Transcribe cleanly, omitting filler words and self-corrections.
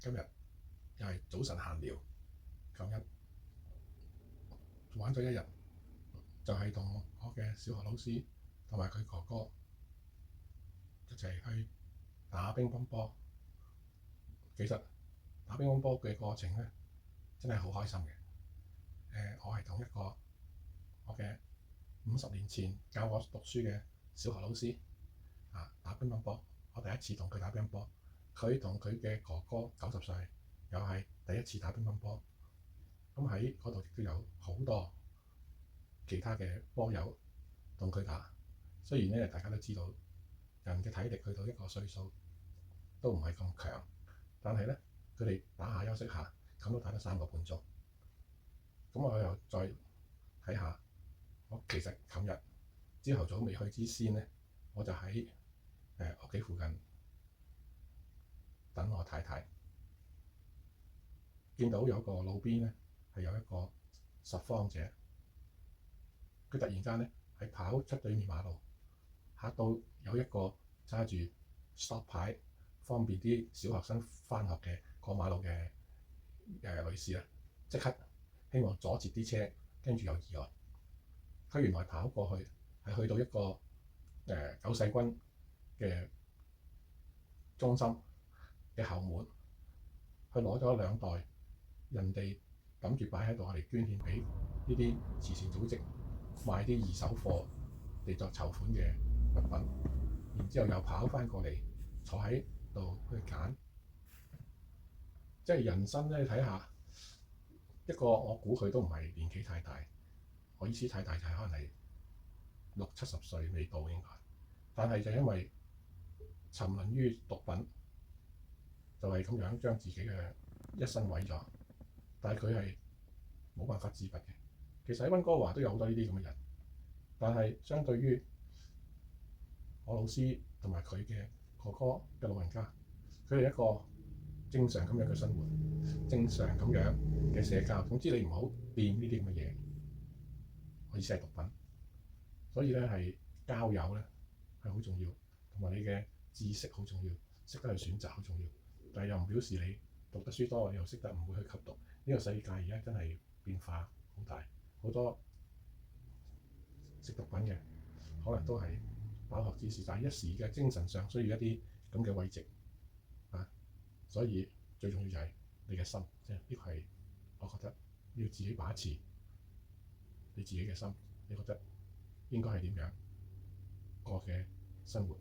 今日又係早晨閒聊，琴日玩咗一日，就係同我嘅小學老師同埋佢哥哥一齊去打乒乓波。其實打乒乓波嘅過程呢，真係好開心嘅。我係同一個我嘅50年前教我讀書嘅小學老師打乒乓波。我第一次同佢打乒乓波，佢同佢嘅哥哥90歲，又係第一次打乒乓波。咁喺嗰度亦都有好多其他嘅波友同佢打。雖然咧大家都知道人嘅體力去到一個歲數都唔係咁強，但係咧佢哋打下休息下，咁都打得3個半鐘。咁我又再睇下，我其實琴日朝頭早未去之先咧，我就喺屋企附近等我太太，見到有個路邊咧係有一個拾荒者，佢突然間咧係跑出對面馬路，嚇到有一個揸住 stop 牌方便啲小學生返學嘅過馬路嘅女士啊，即刻希望阻截啲車，跟住有意外。佢原來跑過去係去到一個救世軍嘅中心嘅後門，佢攞咗2袋人哋諗住擺喺度，我哋捐獻俾呢啲慈善組織買啲二手貨嚟作籌款嘅物品，然之後又跑翻過嚟坐喺度去揀。即係人生咧，睇下一個，我估佢都唔係年紀太大，我意思太大就係可能係60、70歲未到應該，但係就因為沉淪於毒品，就係咁樣將自己嘅一生毀咗。但係佢係冇辦法自拔嘅。其實喺溫哥華都有好多呢啲咁嘅人，但係相對於我老師同埋佢嘅哥哥嘅老人家，佢哋一個正常咁樣嘅生活，正常咁樣嘅社交。總之你唔好掂呢啲咁嘅嘢，我意思係毒品。所以咧係交友咧係好重要，同埋你嘅知識好重要，識得去選擇好重要。但係又唔表示你讀得書多，又識得唔會去吸毒。呢個世界而家真係變化好大，好多食毒品嘅可能都係飽學之士，但係一時嘅精神上需要一啲咁嘅慰藉所以最重要就係你嘅心，即係呢個係我覺得要自己把持你自己嘅心，你覺得應該係點樣過嘅生活。